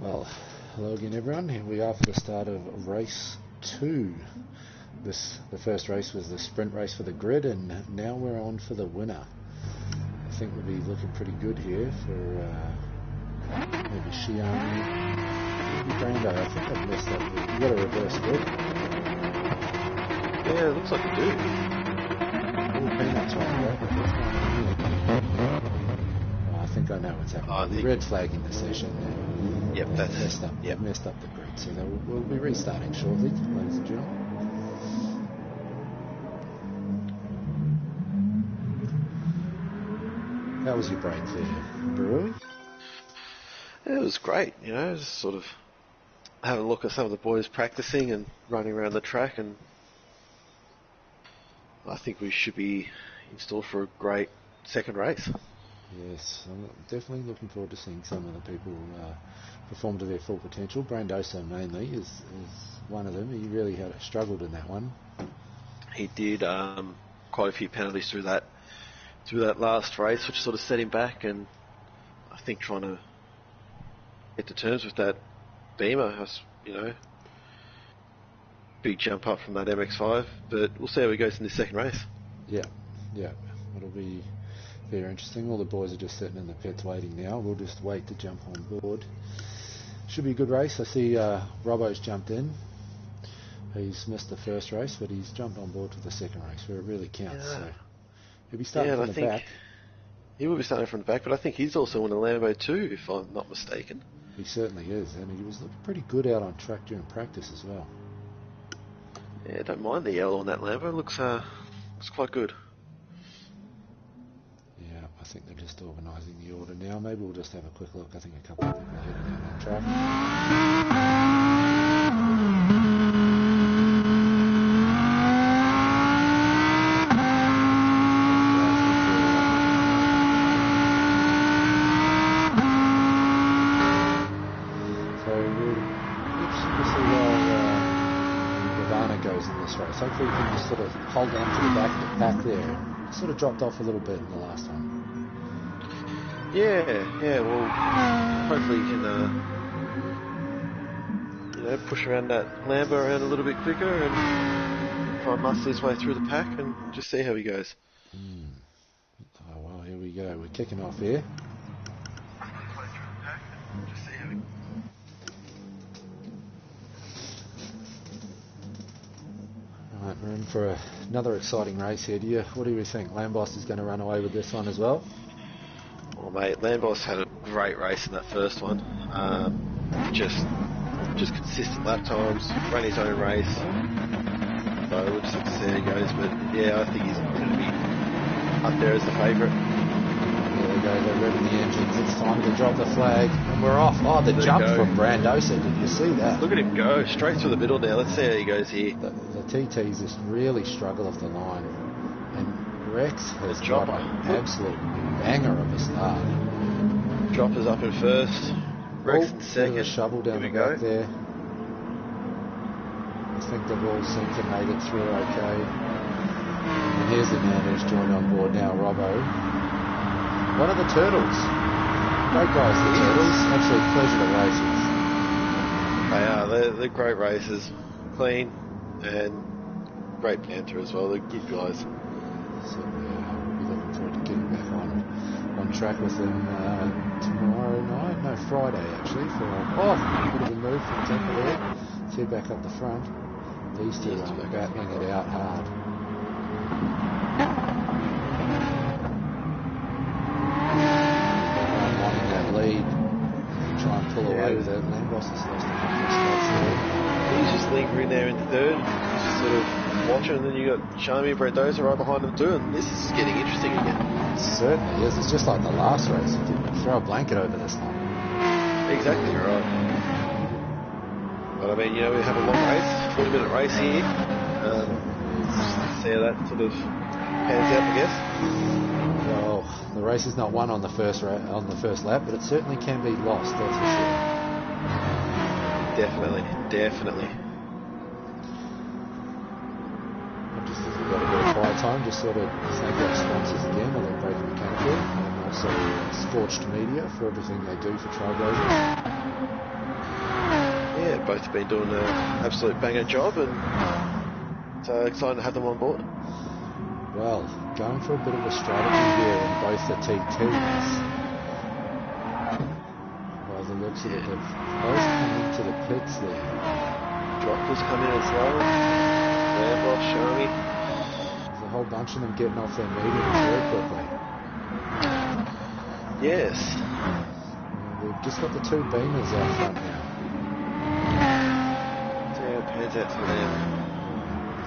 Well, hello again everyone. Here we are for the start of race 2. The first race was the sprint race for the grid, and now we're on for the winner. I think we'll be looking pretty good here for maybe Xiaomi, maybe Brando. I think I've messed up. You've got a reverse grid. Yeah, it looks like you do. All peanuts right there. I think I know what's happening. Red flag in the session there. Yep, that's messed up. Yep, messed up the grid. So we'll be restarting shortly, ladies and gentlemen. How was your break there, Brewery? It was great, you know, just sort of having a look at some of the boys practicing and running around the track, and I think we should be installed for a great second race. Yes, I'm definitely looking forward to seeing some of the people perform to their full potential. Brandosa mainly is one of them. He really had struggled in that one. He did quite a few penalties through that last race, which sort of set him back, and I think trying to get to terms with that Beamer has, you know, big jump up from that MX-5, but we'll see how he goes in this second race. Yeah, it'll be very interesting. All the boys are just sitting in the pits waiting now. We'll just wait to jump on board. Should be a good race. I see Robbo's jumped in. He's missed the first race, but he's jumped on board for the second race where it really counts. Yeah. So he'll be starting from the back. He will be starting from the back, but I think he's also in a Lambo too, if I'm not mistaken. He certainly is, and he was looking pretty good out on track during practice as well. Yeah, I don't mind the yellow on that Lambo. Looks quite good. Yeah, I think they're just organising the order now. Maybe we'll just have a quick look. I think a couple of people are heading down that track. Hopefully we can just sort of hold on to the back of the pack there. It sort of dropped off a little bit in the last one. Yeah, well, hopefully he can, push around that Lambo around a little bit quicker and try and muscle his way through the pack and just see how he goes. Oh, well, here we go. We're kicking off here. Right, we're in for another exciting race here. What do you think? Lambos is going to run away with this one as well? Well, mate, Lambos had a great race in that first one. Just consistent lap times, ran his own race. So we'll just have to see how he goes. But yeah, I think he's going to be up there as the favourite. There we go, they're revving the engines. It's time to drop the flag. And we're off. Oh, the jump from Brandosa. Did you see that? Look at him go. Straight through the middle now. Let's see how he goes here. The TTs just really struggle off the line. And Rex has got an absolute banger of a start. Dropper's up in first. Rex in second. A shovel down the back there. I think they've all seemed to make it through okay. And here's the man who's joined on board now, Robbo. One of the Turtles. Great guys, the Turtles. Absolute pleasure to races. They are. They're great races. Clean and great banter as well. They're good guys. So we'll be looking forward to getting back on track with them tomorrow night. No, Friday actually. For a bit of a move from Temple there. Let's head back up the front. These two are battling it out hard. Lead and try and pull away with it. Lambos has lost a couple of spots there. He's just lingering there in third, just sort of watching, and then you got Xiaomi and Brandosa right behind him too, and this is getting interesting again. It certainly is. It's just like the last race. You can throw a blanket over this one. Exactly right. But I mean, we have a long race, 40-minute race here. See how that sort of pans out, I guess. Well, the race is not won on the first lap, but it certainly can be lost, that's for sure. Definitely. Just as we've got a bit of quiet time, just sort of thank our sponsors again, Elite Braking Mechanical, and also Scorched Media for everything they do for Trailblazers. both have been doing an absolute banger job, and so excited to have them on board. Well, going for a bit of a strategy here in both the TTs. By the looks of it, they've both come into the pits there. Droppers come in as well. Lamboss, Shami. There's a whole bunch of them getting off their mediums very quickly. Yes. And we've just got the two beamers out front now. See how it pans out for them.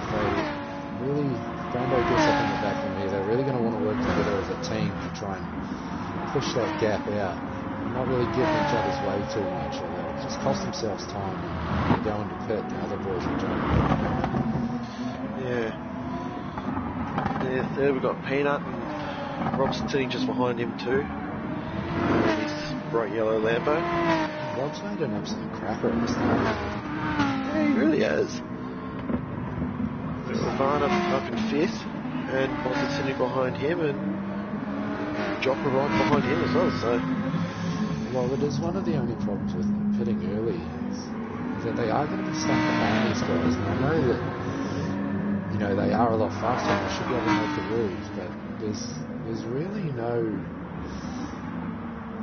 They really, Brando gets up in the back of me. They're really going to want to work together as a team to try and push that gap out. They're not really getting each other's way too much, or they'll just cost themselves time and go into pit. The other boys will jump. Yeah. There we've got Peanut and Rob's sitting just behind him too. And his bright yellow Lambo. Rob's made an absolute cracker at the start. Yeah, he really has. Ivana up in fifth, and Boss is sitting behind him, and Jopper right behind him as well. So, well, it is one of the only problems with pitting early is that they are going to be stuck behind these guys. And I know that, you know, they are a lot faster and they should be able to make the moves, but there's really no,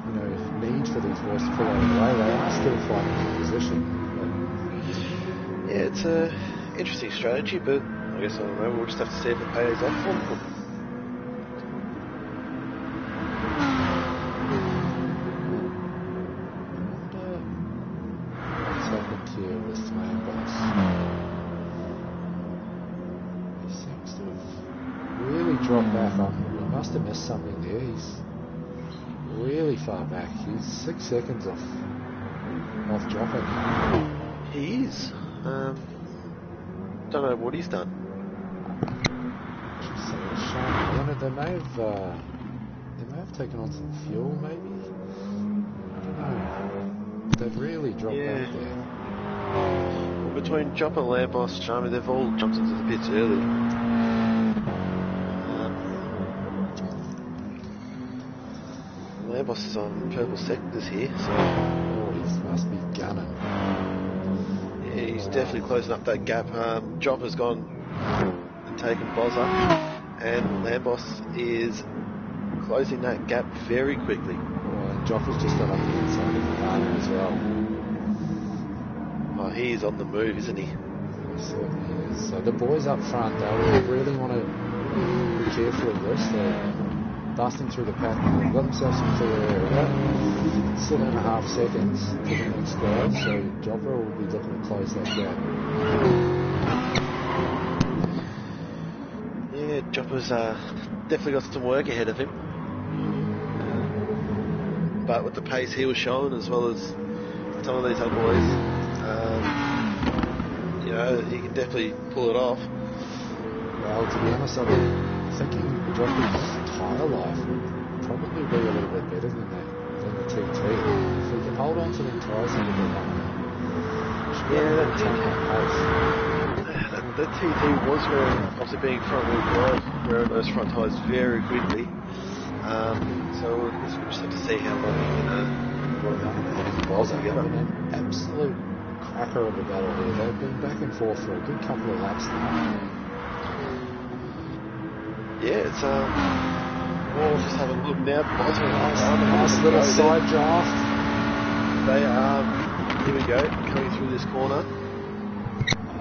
you know, need for these boys to pull out of the way. They are still fighting in position. But yeah, it's a interesting strategy, but I guess I don't know. We'll just have to see if it pays off for them. What's happened here with Lambos? He seems to have really dropped back on. He must have missed something there. He's really far back. He's 6 seconds off dropping. He is. Don't know what he's done. I wonder, they may have taken on some fuel, maybe. I don't know. They've really dropped back there. Well, between Jumper, Lamboss, Charmy, they've all jumped into the pits early. Lamboss is on purple sectors here, so he must be gunning. Yeah, he's definitely closing up that gap. Jopper's gone and taken Boz up, and Lambos is closing that gap very quickly. And Jopper's just got on the inside of the corner as well. Oh, he is on the move, isn't he? He certainly is. So the boys up front, they really want to be careful of this. They're busting through the pack. They've got themselves some clear air. About 7.5 seconds to the next guy, so Jopper will be looking to close that gap. Yeah, Jopper's definitely got some work ahead of him. But with the pace he was showing, as well as some of these other boys, you know, he can definitely pull it off. Well, to be honest, I'm thinking Jopper's tyre life would probably be a little bit better than the TT. If we can hold on to them tyres a little bit longer, should be able to take that pace. The TT was wearing, obviously being front wheel drive, wearing those front tyres very quickly. So I guess we'll just have to see how long he can Boz together. An absolute cracker of a battle here. They've been back and forth for a good couple of laps now. Yeah, it's we'll just have a look now. Nice little side draft. They are, here we go, coming through this corner.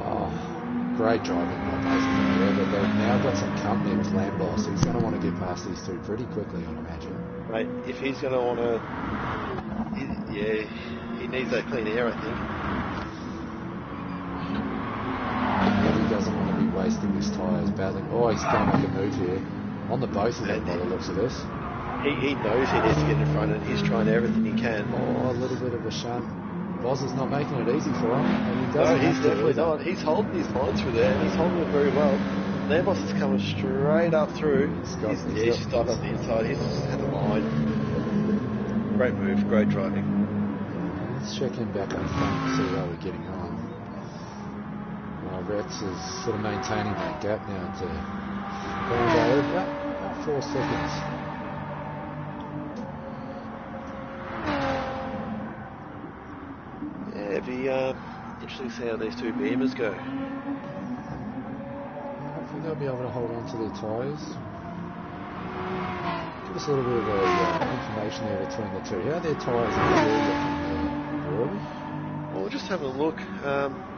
Oh, great driving by both of them there, but they've now got some company with Lambos. He's going to want to get past these two pretty quickly, I'd imagine. Mate, if he's going to want to, he needs that clean air, I think. He doesn't want to be wasting his tyres battling. Oh, he's going to make a move here. On the both of them by the looks of this. He knows he needs to get in front and he's trying everything he can. Oh, a little bit of a shunt. Boz is not making it easy for him. And he no, he's definitely not. He's holding his line through there and he's holding it very well. Lambos is coming straight up through. He's stopped on the inside. He's at the line. Great move, great driving. Let's check in back on front and see how we're getting on. Rex is sort of maintaining that gap now to about 4 seconds. Yeah, Interesting to see how these two Beamers go. Hopefully they'll be able to hold on to their tyres. Give us a little bit of information there between the two. How are their tyres and Rory? Well, we're just having a look.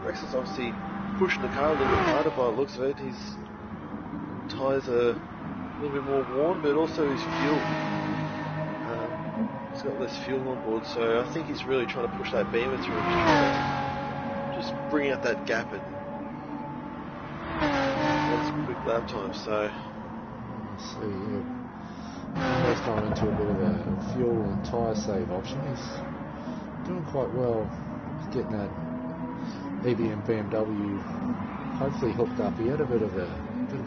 Rex is obviously pushing the car a little bit harder by the looks of it. His tyres are a little bit more worn, but also his fuel. He's got less fuel on board, so I think he's really trying to push that Beamer through and just bring out that gap and get some quick lap time. So let's see, he's gone into a bit of a fuel and tyre save option. He's doing quite well getting that EBM BMW hopefully hooked up. He had a bit of a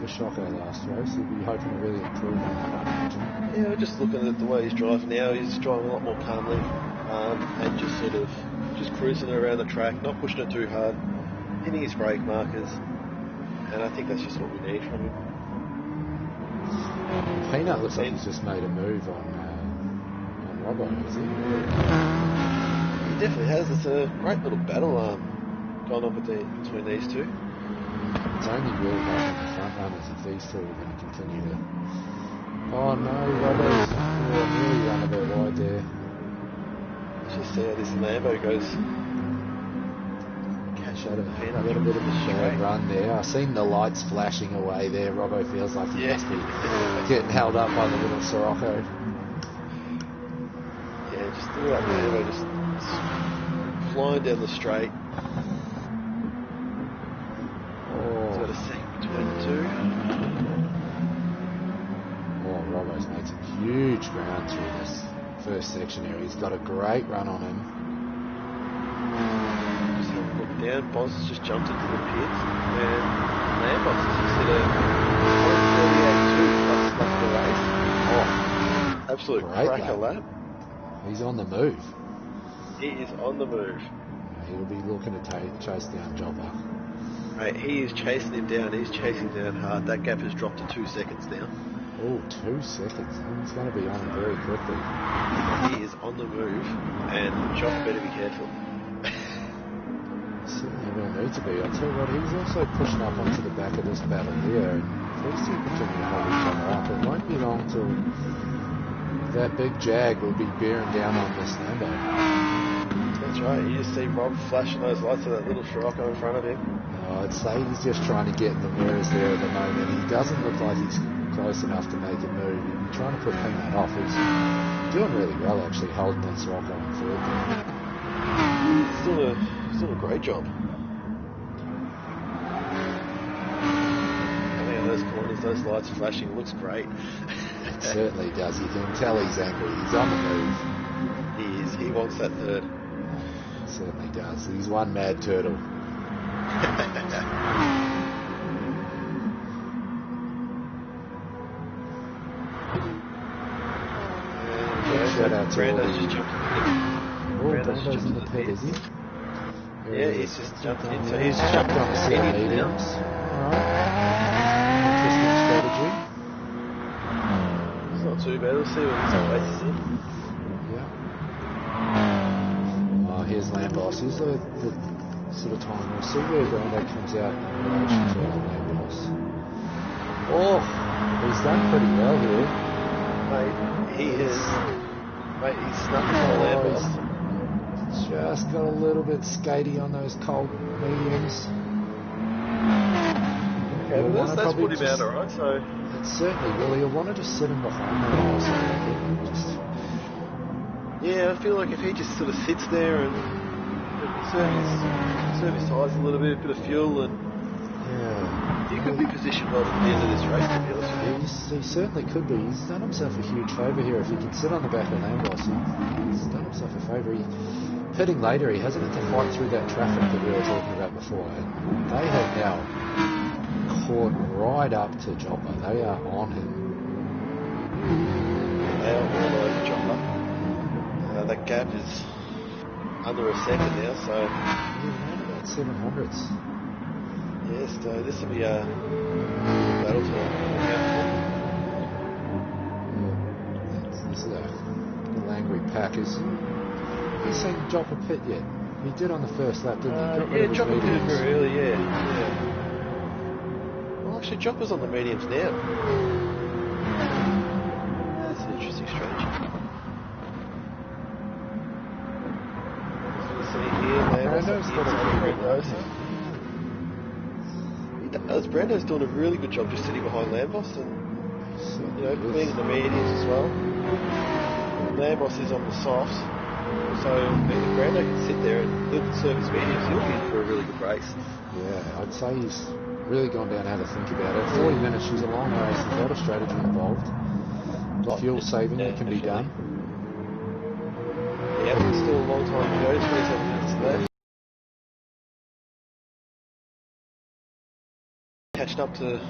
shocker last race. He'll be hoping to really improve on that, I imagine. Yeah, just looking at the way he's driving now, he's driving a lot more calmly and just sort of just cruising around the track, not pushing it too hard, hitting his brake markers, and I think that's just what we need from him. Peanut looks like he's just made a move on Robbo, has he? He definitely has. It's a great little battle going on between these two. It's only really helping the front runners if these two are going to continue to... Oh no, Robbo's nearly run a bit wide there. Let's just see how this Lambo goes. Catch out of a little bit of a bad run there. I've seen the lights flashing away there. Robbo feels like he must be getting held up by the little Sirocco. Yeah, just look at that Lambo just flying down the straight. He's got a second between the two. Oh, Robbo's made some huge ground through this first section here. He's got a great run on him. Just have a look down. Boz has just jumped into the pit, and Lambos has just hit a 138.2 plus the race. Oh, absolute cracker lap. He's on the move. He is on the move. He'll be looking to chase down Joppa. Right, he is chasing him down. He's chasing down hard. That gap has dropped to 2 seconds now. Oh, 2 seconds. He's going to be on very quickly. He is on the move, and Jock better be careful. Certainly will need to be. I'll tell you what, he's also pushing up onto the back of this battle here, and these two continue to hold each other up. It won't be long till that big Jag will be bearing down on this Lambo. That's right. You just see Rob flashing those lights at that little Scirocco in front of him. I'd say he's just trying to get in the mirrors there at the moment. He doesn't look like he's close enough to make a move. He's trying to put Peanut off. He's doing really well, actually, holding that Sirocco on third there. He's doing a great job. Coming out of those corners, those lights flashing, looks great. It certainly does. You can tell he's angry. He's on the move. He is. He wants that third. It certainly does. He's one mad turtle. Shout out to Brando's just jumped in. Brando's in the pit, is he? Yeah, he's just jumped in. So he's just jumped on the set of mediums. Alright. Interesting strategy. It's not too bad. We'll see what this places in. Yeah. Oh, here's Lambos. Here's the sort of time. We'll see where Brando comes out in relation to Lambos. Oh, he's done pretty well here. Mate, he is. Mate, he's snuck on Lambos. Just got a little bit skatey on those cold mediums. Okay, well, that's put him out, alright, so... It certainly will. He'll want to just sit him behind that also, I think. Yeah, I feel like if he just sort of sits there and serve his tyres a little bit of fuel, and he could be positioned well at the end of this race, to be honest with you. He certainly could be. He's done himself a huge favour here. If he can sit on the back of Lambos, he's done himself a favour. Pitting later, he hasn't had to fight through that traffic that we were talking about before. And they have now caught right up to Joppa. They are on him. They are all over Joppa. That gap is under a second now, so... Yeah, about 700s. Yes, so this will be a battle to look out for. This is the Langley Packers. Have you seen Joppa pit yet? He did on the first lap, didn't he? Got rid Yeah, of his Chopper did it mediums. very early, yeah. Well, actually, Chopper's on the mediums now. That's an interesting strategy. Brando's got a pretty good run. He does. Brando's doing a really good job just sitting behind Lambos and being in the mediums as well. Lambos is on the softs, so if Brando can sit there and he'll serve his mediums, he'll be in for a really good race. Yeah, I'd say he's really gone down how to think about it. 40 minutes, she's a long race, there's a lot of strategy involved. The fuel saving that can be done. Yeah, it's still a long time to go, 27 minutes left. Catching up to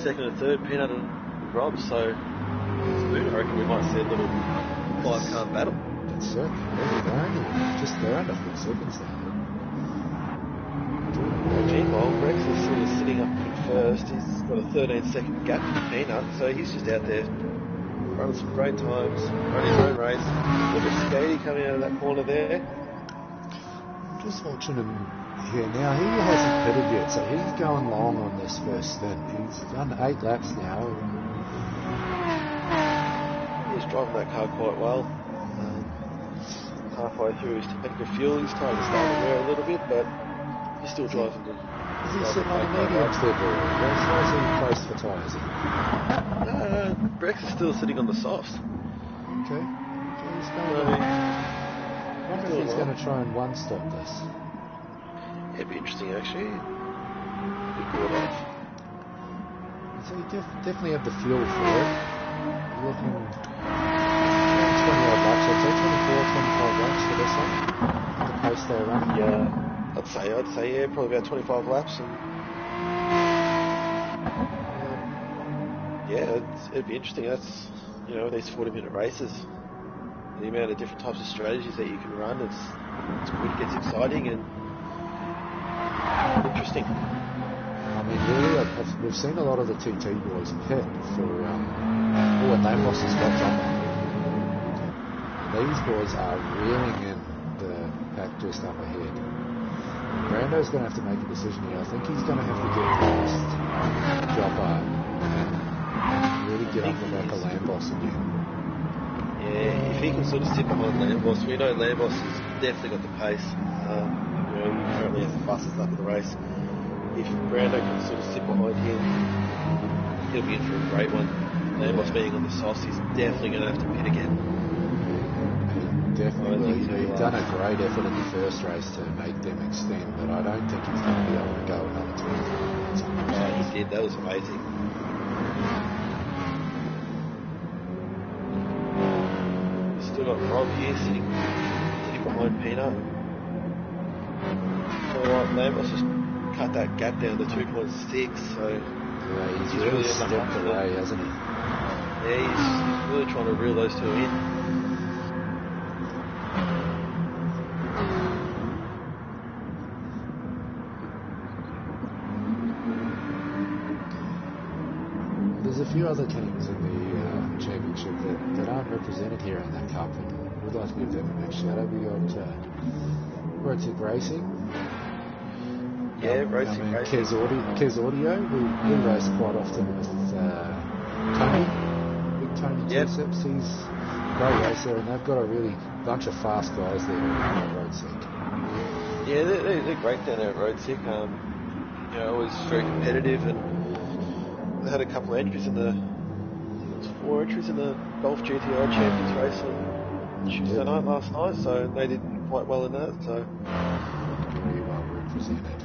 second and third, Peanut and Rob, so soon I reckon we might see a little 5-car battle. That's it. They're under 4 seconds now. Meanwhile, Rex is sort of sitting up in first. He's got a 13-second gap to Peanut, so he's just out there running some great times, running his own race. Look at Skady coming out of that corner there. Just watching him here now. He hasn't pitted yet, so he's going long on this first stint. He's done 8 laps now. He's driving that car quite well. Halfway through his tank of fuel, he's trying to start to wear a little bit, but he's still driving. Is he sitting on the mediums there, Bill? Why is he placed for tyres? No, Rex is still sitting on the softs. Okay. He's going I wonder if he's going to try and one-stop this. Yeah, it'd be interesting, actually. Be caught off. So you definitely have the fuel for it. You're looking 20 odd laps, I'd say 24, 25 laps for this one. The pace they're running. Yeah, I'd say yeah, probably about 25 laps. And yeah, it'd be interesting. That's these 40-minute races, the amount of different types of strategies that you can run. It's good. It gets exciting and interesting. I mean, really, we've seen a lot of the TT boys pit for when Lambos has got Chopper. These boys are reeling in the pack just up ahead. Brando's going to have to make a decision here. I think he's going to have to get past Chopper and really get up the back of Lambos again. Yeah, if he can sort of sit behind Lambos, we know Lambos has definitely got the pace. He currently has the fastest lap of the race. If Brando can sort of sit behind him, he'll be in for a great one. Lambos being on the softs, he's definitely going to have to pit again. Definitely. He's done a great effort in the first race to make them extend, but I don't think he's going to be able to go another 25 minutes. He did. That was amazing. We've still got Rob here sitting behind Peanut. So Lambos just cut that gap down to 2.6, so he's really stepped away, hasn't he? Yeah, he's really trying to reel those two in. There's a few other teams in the championship that aren't represented here in that cup, and we'd like to give them a big shout out. We got Rotic Racing. Yeah, Racing. Kez Audio, we race quite often with Tony, Big Tony Ticeps. He's a great racer, and they've got a really bunch of fast guys there at Roadsec. Yeah, they're great down there at Roadsec. Always very competitive, and they had a couple of entries in the 4 entries in the Golf GTI Champions race on Tuesday night last night, so they did quite well in that. So very well represented.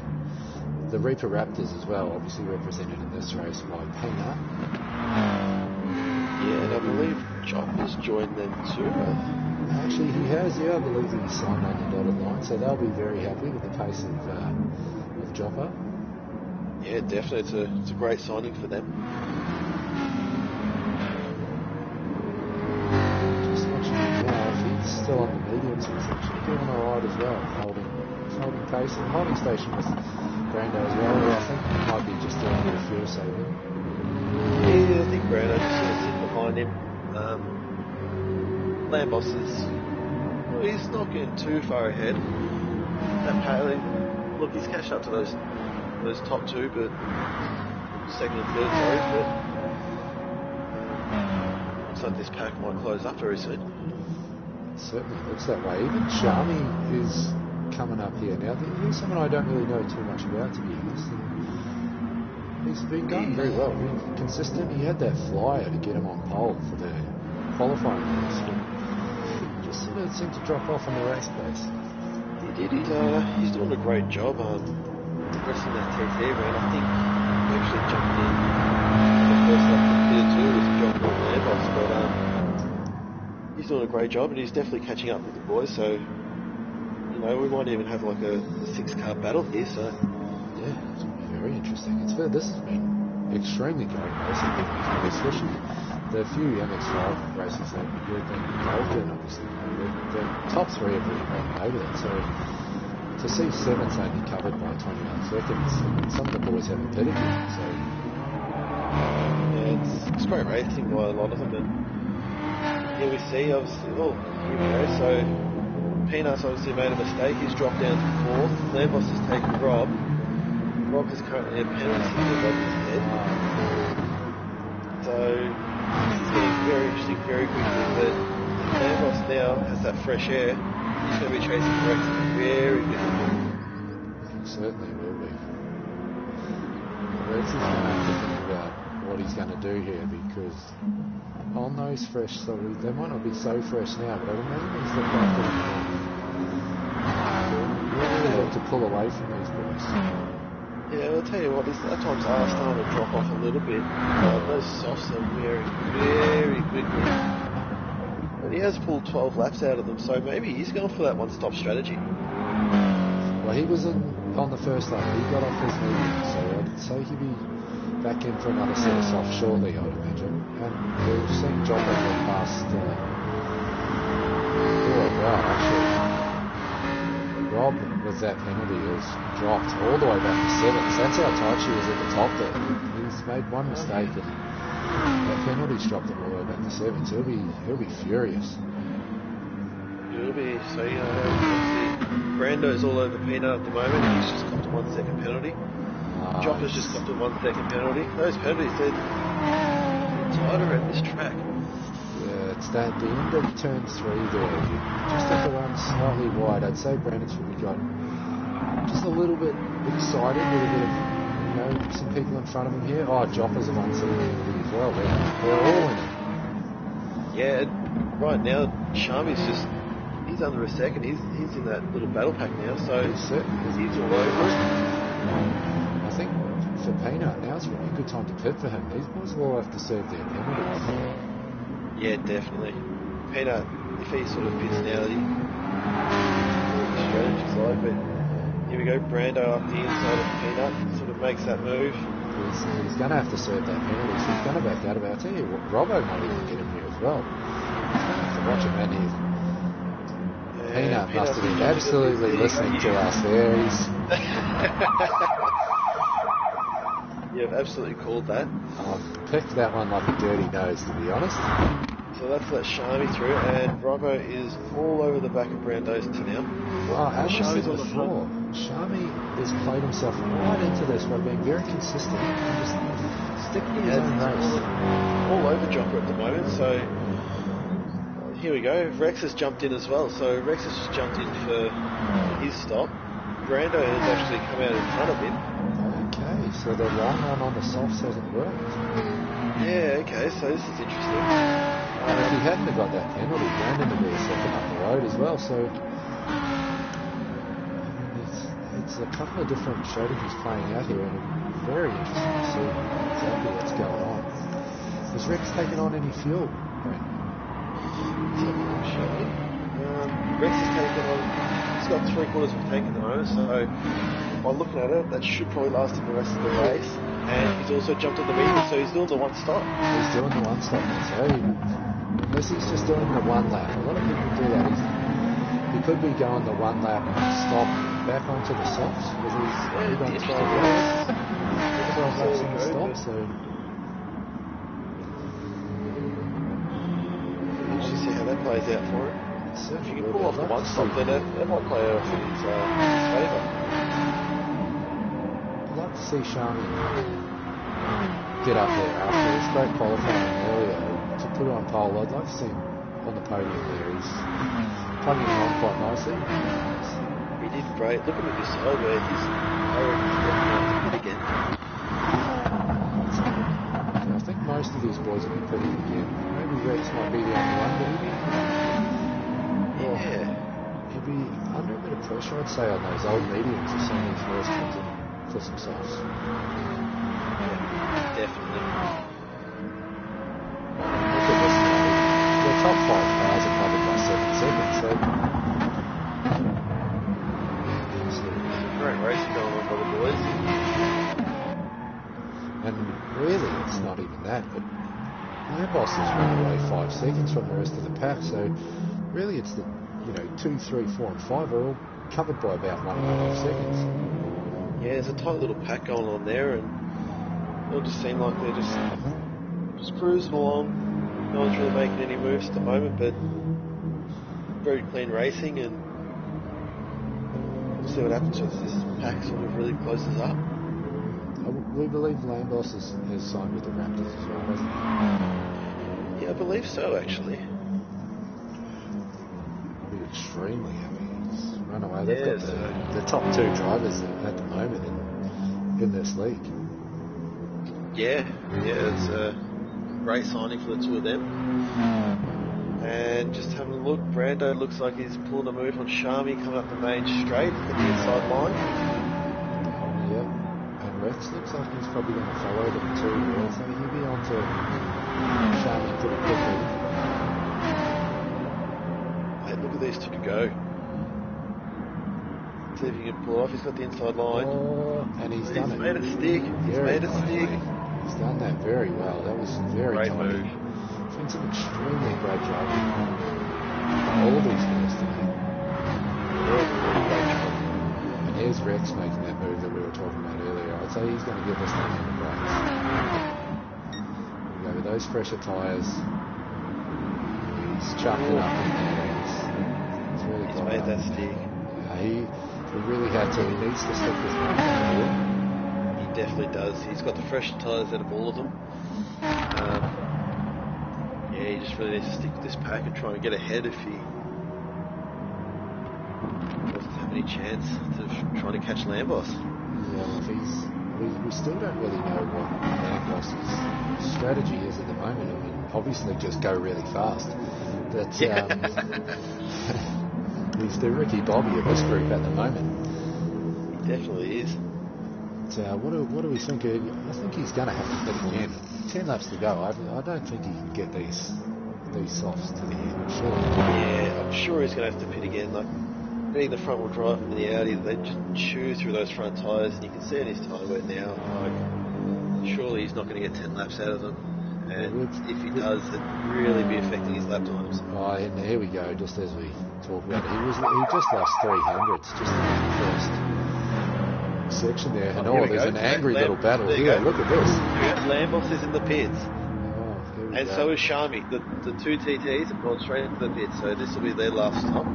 The Reaper Raptors as well, obviously represented in this race by Peanut. Yeah, and I believe Chopper's joined them too. Actually, he has, I believe he signed on the dotted line, so they'll be very happy with the pace of Chopper. Yeah, definitely. It's a great signing for them. Just watching him now, if he's still on the mediums, he's actually doing alright as well, holding pace and holding station with Brando as well. I think it might be just doing a bit of fuel saving. Yeah, I think Brando just sort of sitting behind him. Lambos he's not getting too far ahead. Look, he's catched up to those top two, but second and third, sorry, but looks like this pack might close up very soon. It certainly looks that way. Even Charmy is coming up here now. He's someone I don't really know too much about, to be honest. And he's been going very well. He's consistent. He had that flyer to get him on pole for the qualifying race, but he just sort of seemed to drop off on the race pace. He did. He's doing a great job progressing that TT round. I think he actually jumped in the first lap of Tier 2 with John Paul Lambos, but he's doing a great job, and he's definitely catching up with the boys. So, you know, we might even have like a 6-car battle here. So, yeah, it's going to be very interesting. This has been extremely great racing, especially the few MX5 races that we've been involved in. Obviously, the top three have really been over it. So, to see 7th only covered by 21 seconds, some of the boys haven't pitted yet. So, yeah, it's great racing by a lot of them. And here we see, obviously, here we go. So, Peanuts obviously made a mistake. He's dropped down to 4th. Lambos has taken Rob. Rob is currently a penalty above his head. So, this is getting very interesting very quickly. But Lambos now has that fresh air. He's going to be chasing Rex very quickly. Certainly will be. Rex is going to have to think about what he's going to do here, because on those fresh, so they might not be so fresh now, but I imagine he's looking after them. Really look to pull away from these boys. Yeah, I'll tell you what, at times are starting to drop off a little bit. Those softs are very, very quickly. But he has pulled 12 laps out of them, so maybe he's going for that one-stop strategy. Well, he was on the first lap. He got off his medium, so I'd say he'd be back in for another set of soft shortly, I'd imagine. And we've seen Joppa get past. Actually, Rob, with that penalty, has dropped all the way back to 7th. That's how tight she was at the top there. He's made one mistake, and that penalty's dropped him all the way back to 7th. So he'll be furious. He'll be. So, you know, Brando's all over Peanut at the moment. He's just copped a 1 second penalty. Joppa's just copped a 1 second penalty. Those penalties, they're tighter at this track. Yeah, it's the end of turn 3 there. You just have to run slightly wide. I'd say Brandon's probably got just a little bit excited with a bit of, you know, some people in front of him here. Oh, Joppa's a 1 second penalty as well. They're all in it. Yeah, right now, Sharmy's just, he's under a second. He's in that little battle pack now, so he's all over it. I think for Peanut, now it's really a good time to pit for him. These boys will have to serve their penalties. Yeah, definitely. Peanut, if he sort of pits now, the strategy's like, but here we go, Brando up the inside of Peanut, sort of makes that move. He's going to have to serve that penalty, so he's going to back out of it. I'll tell you what, Robbo might even get him here as well. He's going to have to watch him, and Peanut must have been absolutely listening to us there. You've absolutely called that. I've picked that one like a dirty nose, to be honest. So that's let Sharmy through, and Robbo is all over the back of Brando's to now. Well, as I said before, Sharmy has played himself right into this by being very consistent and just sticking to his own race. All over Joppa at the moment, so here we go. Rex has jumped in as well, so Rex has just jumped in for his stop. Brando has actually come out in front of him. Okay, so the long run on the softs hasn't worked. Yeah, okay, so this is interesting. And if he hadn't have got that penalty, Brandon would be a second up the road as well, so it's a couple of different strategies playing out here, and it's very interesting to see exactly what's going on. Has Rex taken on any fuel, Brandon? Rex has taken on, he's got 3/4 of a tank at the moment, so by looking at it, that should probably last him the rest of the race. And he's also jumped on the medium, so he's doing the one stop. He's doing the one stop, so unless he's just doing the one lap. A lot of people do that. He could be going the one lap and stop back onto the softs, because he's done 12 laps. 12 laps on the stop, so see how that plays out for him. If you can pull off the one stop, then that might play out for his see Shami get up there after his great qualifying earlier to put on pole. I'd like to see him on the podium there. He's plugging along quite nicely. He did great. Look at him this side where he's definitely again. I think most of these boys will be putting it again. Maybe Rex might be the only one, but he'd be under a bit of pressure, I'd say, on those old mediums if some of these boys comes in for some softs. Yeah, definitely. Look at this now. The top 5 cars are covered by 7 seconds, so great racing going on by the boys. and really it's not even that, but Lambos has run away 5 seconds from the rest of the pack, so really it's the 2, 3, 4 and 5 are all covered by about 1.5 seconds. Yeah, there's a tight little pack going on there, and it'll just seem like they're just cruising along. No one's really making any moves at the moment, but very clean racing, and we'll see what happens once this pack sort of really closes up. We believe Lambos has signed with the Raptors as well, hasn't he? Yeah, I believe so, actually. I'll be extremely happy. He's run away. They've got the top 2 drivers at the moment in this league. Yeah, it's a great signing for the 2 of them. And just having a look, Brando looks like he's pulling a move on Shami coming up the main straight at the inside line. Yep. And Rex looks like he's probably going to follow them too. So he'll be on to Shami pretty quickly. Hey, look at these 2 to go. See if he can pull it off. He's got the inside line. Oh, and he's done it. He's made it stick. He's made it stick. He's done that very well. That was very great tidy. move. It's been some extremely great driving by all these guys today. Really great job. And here's Rex making that move that we were talking about earlier. I'd say he's going to give us that on the brakes. There we go with those fresher tyres. He's chucked it up in there. He's really He's made that stick. He really had to. He needs to stick with him. He definitely does. He's got the fresher tyres out of all of them. He just really needs to stick with this pack and try and get ahead if he doesn't have any chance of trying to catch Lambos. Yeah, well, we still don't really know what Lambos' strategy is at the moment. I mean, obviously just go really fast. That's he's the Ricky Bobby of this group at the moment. He definitely is. But, what do we think? I think he's going to have to put it in. 10 laps to go. I don't think he can get these softs to the end. Sure. Yeah, I'm sure he's going to have to pit again. Like being the front wheel drive in the Audi, they just chew through those front tyres, and you can see in his tyre wear now. Like, surely he's not going to get 10 laps out of them. And if he does, it'd really be affecting his lap times. Oh, and here we go. Just as we talk about it, he just lost 300s just in the first section there. And there's an angry little battle here. Look at this. Lambos is in the pits. And go. so is Shami. The 2 TTs have gone straight into the pits, so this will be their last stop.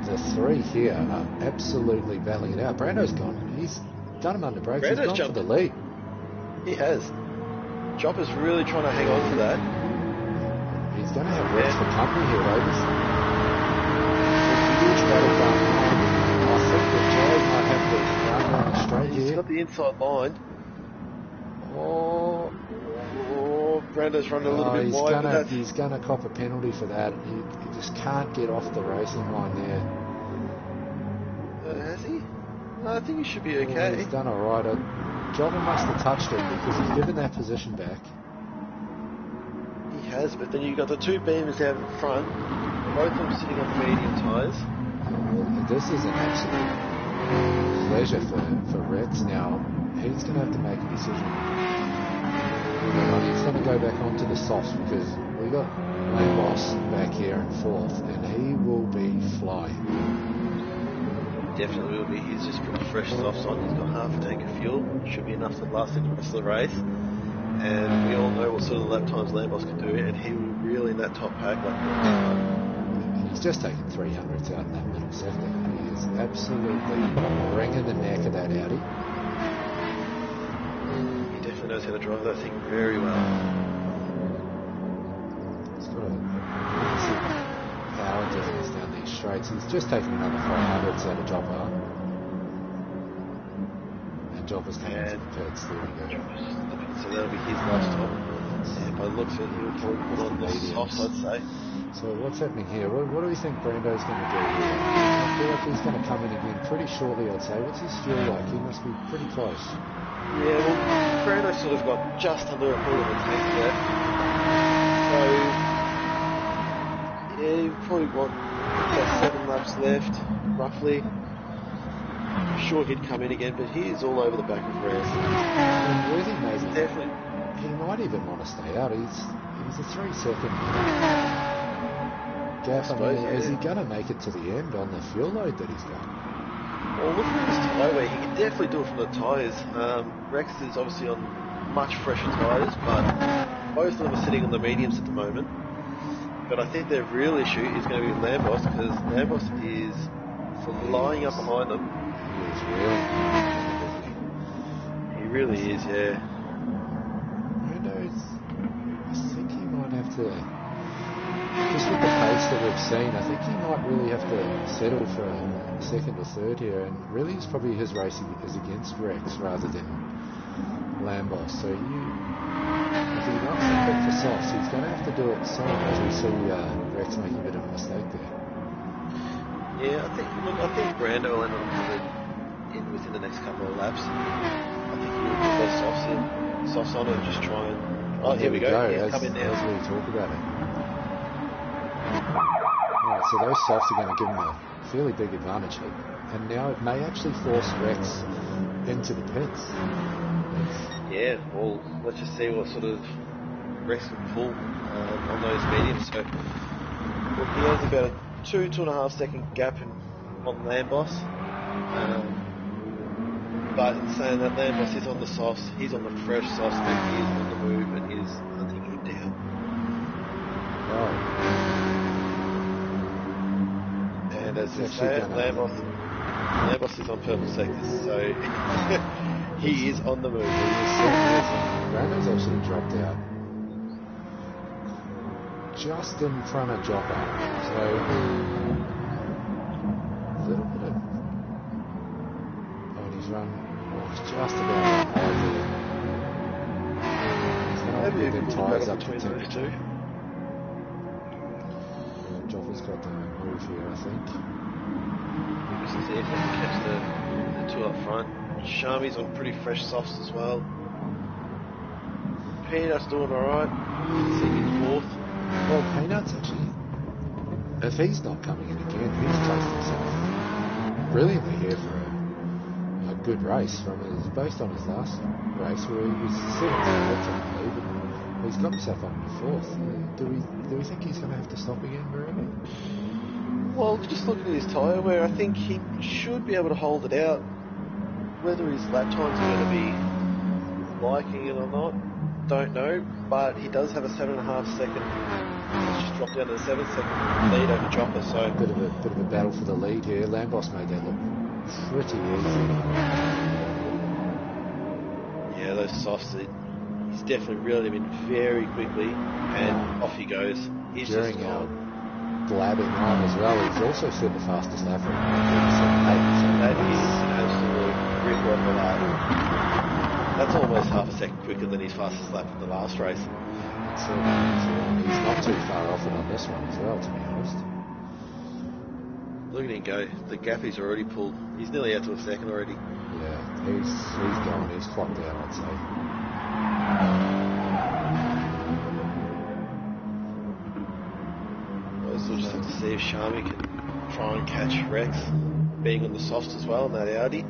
The 3 here are absolutely battling it out. Brando's gone. He's done him under brakes. He's gone for the lead. He has. Chopper's really trying to hang on to that. He's going to have Rex for company here, ladies. There's a huge battle going on. I think that Joe might have the run running straight here. He's got the inside line. Oh, Brando's running a little bit wide. He's going to cop a penalty for that. He just can't get off the racing line there. Has he? No, I think he should be okay. He's done all right. Jobber must have touched him because he's given that position back. He has, but then you've got the 2 beamers out in front, both of them sitting on medium tyres. This is an absolute pleasure for Rex now. He's going to have to make a decision. He's going to go back onto the softs because we got Lambos back here in 4th, and he will be flying. Definitely will be. He's just put the fresh softs on. He's got half a tank of fuel. Should be enough to last him the rest of the race. And we all know what sort of lap times Lambos can do, and he will reel in that top pack like and he's just taken 300s out in that middle sector. He is absolutely wringing the neck of that Audi. definitely knows how to drive that thing very well. He's got a massive power difference down these straights. He's just taken another 500s out of Jopper. And Jopper's coming to the pits. There we go. So that'll be his last stop. Yeah, by the looks of it, he'll probably put on the softs, I'd say. So what's happening here? What do we think Brando's going to do here? I feel like he's going to come in again pretty shortly, I'd say. What's his fuel like? He must be pretty close. Yeah, well, Brando sort of got just under a quarter of a tank left. So, yeah, you've probably got about 7 laps left, roughly. I'm sure he'd come in again, but he is all over the back of Rez. And really, maybe Definitely. he might even want to stay out. He's a 3-second gap. I mean, is he going to make it to the end on the fuel load that he's got? Well, looking at his tyre wear, he can definitely do it from the tyres. Rex is obviously on much fresher tyres, but both of them are sitting on the mediums at the moment. But I think their real issue is going to be Lambos, because Lambos is flying up behind them. He really is, yeah. Who knows? I think he might have to, just with the pace that we've seen, I think he might really have to settle for second or third here, and really it's probably his race is against Rex rather than Lambos. So if he wants to pick for softs, he's going to have to do it soon as we see Rex make a bit of a mistake there. Yeah, I think Brando will end up coming in within the next couple of laps. I think he'll put those softs on and just try and... Oh, here we go. Yeah, come in now. As we talk about it. Alright, so those softs are going to give him a fairly big advantage, and now it may actually force Rex into the pits. Yeah, well, let's just see what sort of Rex can pull on those mediums. So, look, he has about a 2.5 second gap on Lambos. But in saying that, Lambos is on the softs, he's on the fresh softs, and he is on the move and is hunting him down. Oh. And as we say, Lambos is on purple sectors, so he is on the move. Brando's actually dropped out just in front of Jopper, so a little bit of... Oh, he's run just about high there. He's going to have to get them tyres up to temperature. Jopper's got the move here, I think. Just to see if they can catch the two up front. Shami's on pretty fresh softs as well. Peanut's doing alright. He's fourth. Well, Peanut's actually, if he's not coming in again, he's placed himself brilliantly here for a good race based on his last race where he was 7th in the lead, but he's got himself up in 4th. Do we think he's going to have to stop again, Barry? Well, just looking at his tyre wear, I think he should be able to hold it out. Whether his lap times are going to be liking it or not, don't know. But he does have a 7.5 second. He's just dropped down to the 7-second lead over Jopper. So bit of a battle for the lead here. Lambos made that look pretty easy. Yeah, those softs. He's definitely reeled him in very quickly, and off he goes. He's during just our blabbing on as well, he's also set the fastest lap record. So that is an absolute rip off the lap. That's almost half a second quicker than his fastest lap in the last race. So he's not too far off it on this one as well, to be honest. Look at him go. The gap he's already pulled. He's nearly out to a second already. Yeah, he's going. He's clocked out, I'd say. We'll just have to see if Shami can try and catch Rex being on the softs as well in that Audi.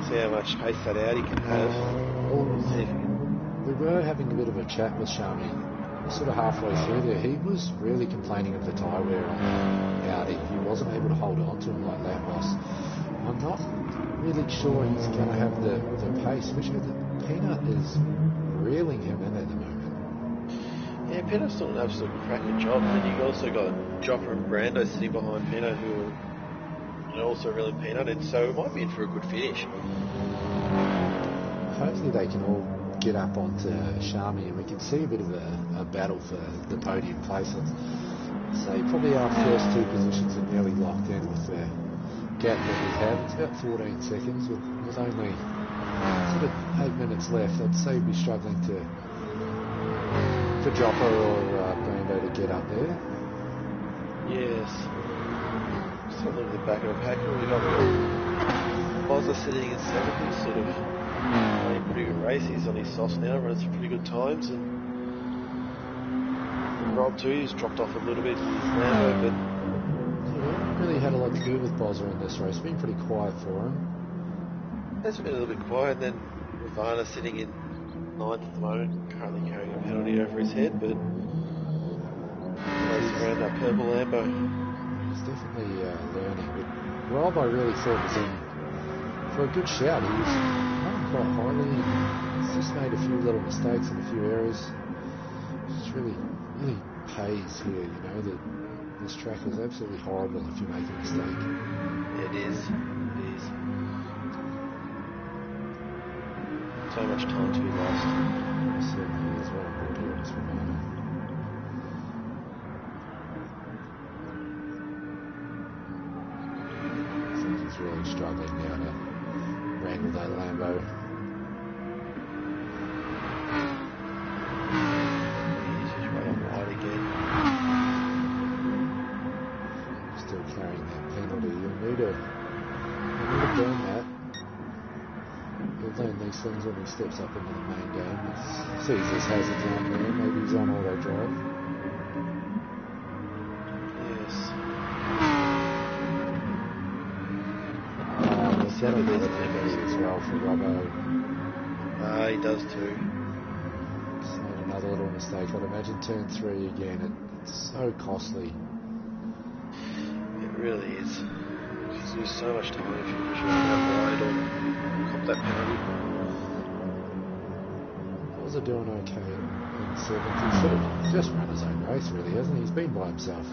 See how much pace that Audi can have. We were having a bit of a chat with Shami sort of halfway through there. He was really complaining of the tyre wear on the Audi. He wasn't able to hold on to him like Lambos. I'm not really sure he's going to have the pace, which Peanut is reeling him in at the moment. Yeah, Peanut's doing an absolute cracking job. And then you've also got Jopper and Brando sitting behind Peanut, who are also really Peanut, and so it might be in for a good finish. hopefully they can all get up onto Shami and we can see a bit of a battle for the podium place. I'd say probably our first two positions are nearly locked in with the gap that we have. It's about 14 seconds with only sort of 8 minutes left. I'd say we'd be struggling for Joppa or Brando to get up there. Yes. Just a little bit back of the pack. We've got Bozza sitting in 7th, sort of playing pretty good race. He's on his softs now, running some pretty good times. And Rob too, he's dropped off a little bit in his Lambo, but we haven't really had a lot to do with Bozza in this race. It's been pretty quiet for him. It's been a little bit quiet. And then Ravana sitting in 9th at the moment, currently carrying a penalty over his head, but racing around that purple Lambo. He's definitely learning. But Rob, I really thought was in for a good shout. He was running quite highly and he's just made a few little mistakes in a few areas. It's really pays here, you know, that this track is absolutely horrible if you make a mistake. It is. So much time to be lost. Certainly is well good here at Romano. I think he's really struggling now to wrangle that Lambo. He's just right on wide again. Still carrying that penalty. You'll need to burn that. He'll learn these things when he steps up into the main game. He sees his hazards down there. Maybe he's on auto drive. Yes. There's got to be a penalty as well for Robbo. He does too. He's made another little mistake. I'd imagine turn 3 again. It's so costly. It really is. You lose so much time if you push around that wide or cop that penalty. Was are doing okay in 7th. He's sort of just run his own race, really, hasn't he? He's been by himself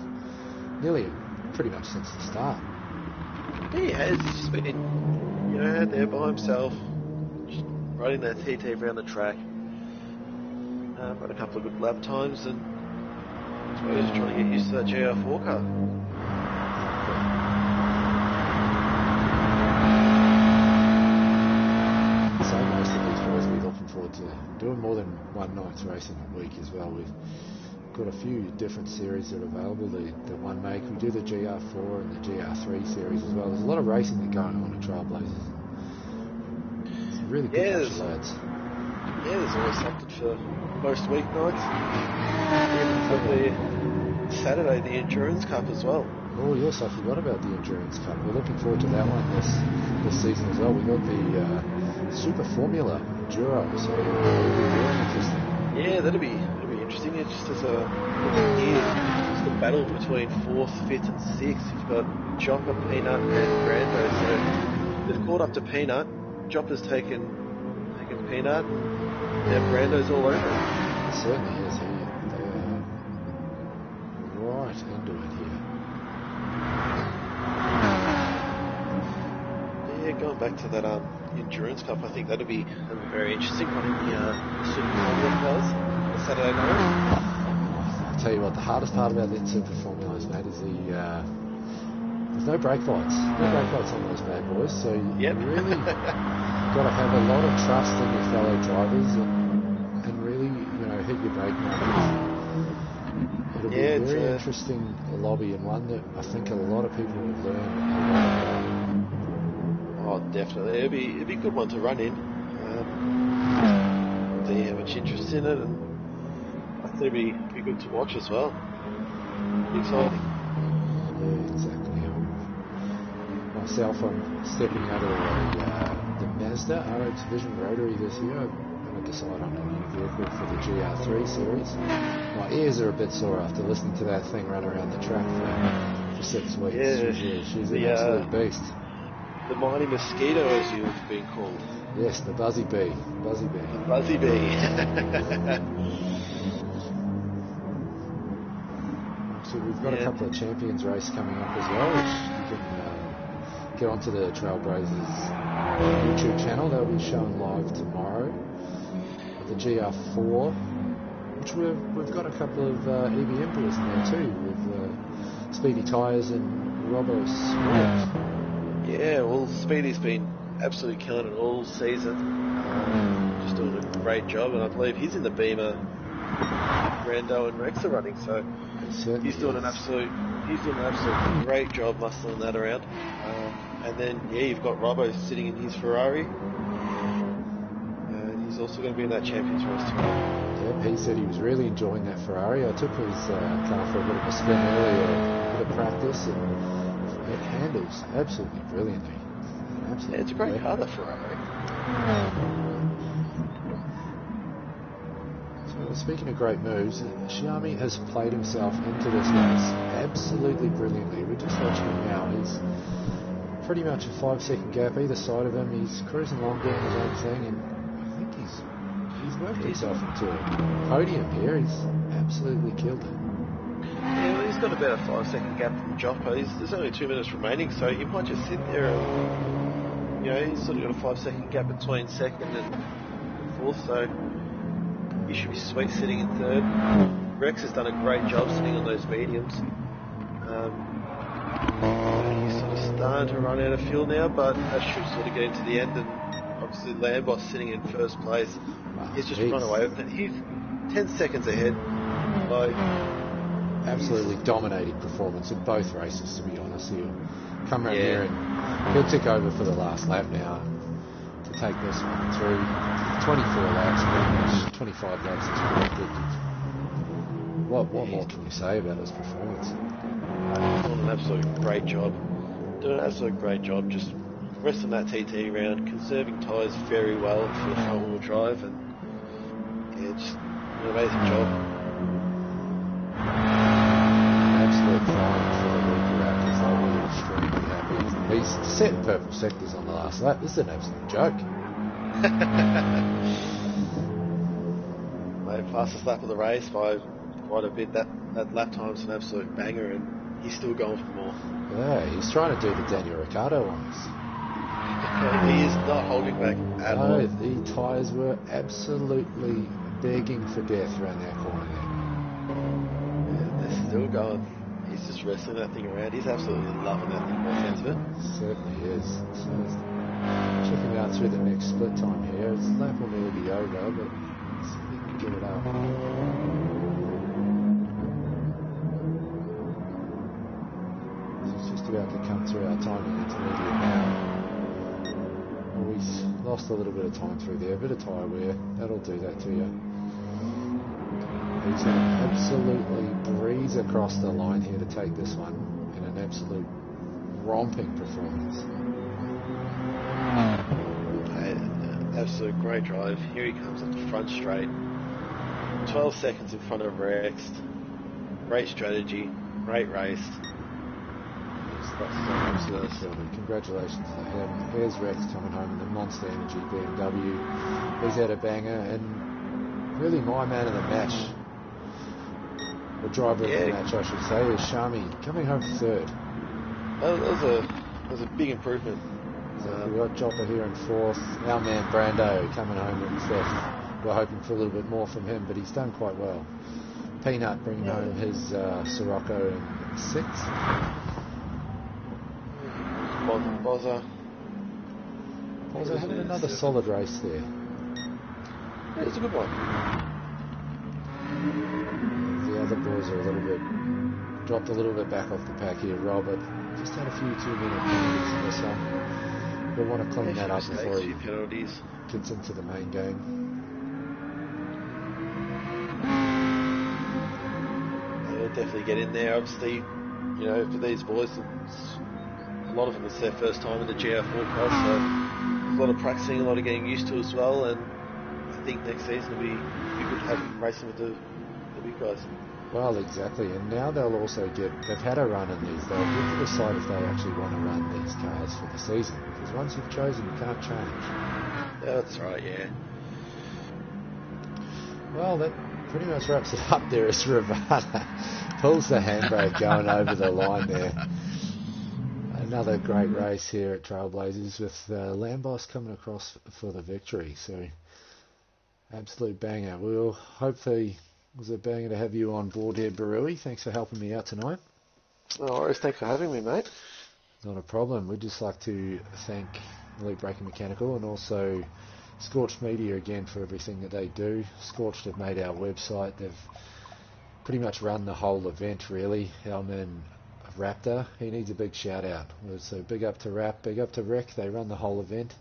nearly pretty much since the start. He has. He's just been, out there by himself, just riding that TT around the track. Got a couple of good lap times, and I suppose he's trying to get used to that GR4 car. Forward to doing more than one night's racing a week as well. We've got a few different series that are available. The one make, we do the GR4 and the GR3 series as well. There's a lot of racing that going on at Trailblazers. It's a really good bunch of lads. Yeah, there's always something for most weeknights. Even for the Saturday, the Endurance Cup as well. Oh yes, I forgot about the Endurance Cup. We're looking forward to that one this season as well. We got the Super Formula Duro, so it'll be very interesting. Yeah, that'll be interesting. It's just as a it's the battle between 4th, 5th, and 6th. You've got Joppa, Peanut, and Brando. So they've caught up to Peanut. Joppa's taken Peanut, and now Brando's all over it. It certainly is here. They are right into it here. Yeah, going back to that Endurance Cup, I think that'll be very interesting running the Super Formula cars on Saturday night. I'll tell you what, the hardest part about that Super Formulas, mate, is there's no brake lights. No brake lights on those bad boys, so you really got to have a lot of trust in your fellow drivers and really, hit your brake markers. It'll be a very interesting lobby, and one that I think a lot of people will learn a lot about. Oh, definitely. It'd be a good one to run in. See how much interest in it, and I think it'd be good to watch as well. Exciting. Yeah, exactly. Myself, I'm stepping out of the Mazda RX Vision Rotary this year. I'm going to decide on a new vehicle for the GR3 series. My ears are a bit sore after listening to that thing run around the track for 6 weeks. Yeah, she's an absolute beast. The mighty mosquito, as you've been called. Yes, the Buzzy Bee. The Buzzy Bee. So we've got a couple of Champions race coming up as well, which you can get onto the Trailblazers YouTube channel. They'll be showing live tomorrow. The GR4, which we've got a couple of EBM boys in there too, with Speedy Tyres and Robbo Sport. Yeah, well, Speedy's been absolutely killing it all season. Just doing a great job, and I believe he's in the Beamer. Brando and Rex are running, so he's doing an absolute great job muscling that around. And then you've got Robbo sitting in his Ferrari. He's also going to be in that Champions race tomorrow. Yep, he said he was really enjoying that Ferrari. I took his car for a bit of a spin earlier, a bit of practice, and it handles absolutely brilliantly. Absolutely, it's a great car, the Ferrari. So speaking of great moves, Xiaomi has played himself into this race absolutely brilliantly. We're just watching him now. He's pretty much a 5-second gap either side of him. He's cruising along doing his own thing, and I think he's worked himself into a podium here. He's absolutely killed it. Yeah, well, he's got about a 5-second gap from Joppa. There's only 2 minutes remaining, so he might just sit there and, he's sort of got a 5-second gap between second and fourth, so he should be sweet sitting in third. Rex has done a great job sitting on those mediums. He's sort of starting to run out of fuel now, but that should sort of get him to the end, and obviously Lambos sitting in first place. He's just run away with it. He's 10 seconds ahead. Absolutely dominating performance in both races, to be honest. He'll come around here and he'll tick over for the last lap now to take this one through. 24 laps, pretty much 25 laps expected. What more can you say about this performance? Doing an absolute great job. Just resting that TT round, conserving tyres very well for the front wheel drive, and just an amazing job. Absolute fine for the Reaper Raptors. They were extremely happy. He's setting purple sectors on the last lap. This is an absolute joke. Mate, fastest lap of the race by quite a bit. That lap time's an absolute banger, and he's still going for more. Yeah, he's trying to do the Daniel Ricciardo on us. He is not holding back at all. No, the tyres were absolutely begging for death around that corner there. Yeah, they're still going. He's just wrestling that thing around. He's absolutely loving that thing by the sounds of it. Certainly is. So checking out through the next split time here. His lap will nearly be over, but let's see if he can get it up. He's just about to come through our timing intermediate now. Well, he's lost a little bit of time through there. A bit of tyre wear. That'll do that to you. He's going to absolutely breeze across the line here to take this one in an absolute romping performance. Absolute great drive. Here he comes up the front straight. 12 seconds in front of Rex. Great strategy. Great race. Congratulations to him. Here's Rex coming home in the Monster Energy BMW. He's had a banger, and really my man of the match, the driver of the match I should say, is Xiaomi, coming home third. That was a big improvement. So we've got Joppa here in fourth. Our man Brando coming home in fifth. We're hoping for a little bit more from him, but he's done quite well. Peanut bringing home his Sirocco in sixth. Bozza having another solid race there. Yeah, it's a good one. The other boys are dropped a little bit back off the pack here. Robert just had a few 2-minute penalties in this one. We'll want to clean that up before he gets into the main game. They'll definitely get in there. Obviously, for these boys, a lot of them, it's their first time in the GR4 car, so a lot of practicing, a lot of getting used to as well, and I think next season will be good to have racing with the big guys. Well, exactly, and now they'll also they've had a run in these, they'll get to decide if they actually want to run these cars for the season, because once you've chosen, you can't change. Yeah, that's right, yeah. Well, that pretty much wraps it up there as Ravana pulls the handbrake going over the line there. another great race here at Trailblazers with Lambos coming across for the victory. So, absolute banger. We'll hopefully, was a banger to have you on board here, Barui. Thanks for helping me out tonight. No worries, thanks for having me, mate. Not a problem. We'd just like to thank Elite Braking Mechanical and also Scorched Media again for everything that they do. Scorched have made our website. They've pretty much run the whole event, really. Our man Raptor, he needs a big shout out. So big up to Rap, big up to Rick. They run the whole event.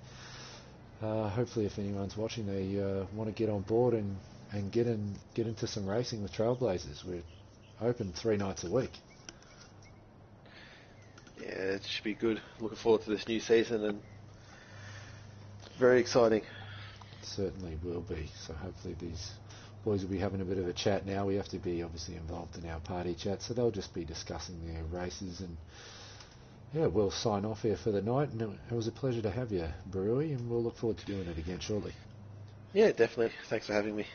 Hopefully, if anyone's watching, they want to get on board and get into some racing with Trailblazers. We're open 3 nights a week. Yeah, it should be good. Looking forward to this new season and very exciting. Certainly will be. So hopefully these boys will be having a bit of a chat now. We have to be obviously involved in our party chat, so they'll just be discussing their races. And yeah, we'll sign off here for the night. And it was a pleasure to have you, Barui, and we'll look forward to doing it again shortly. Yeah, definitely. Thanks for having me.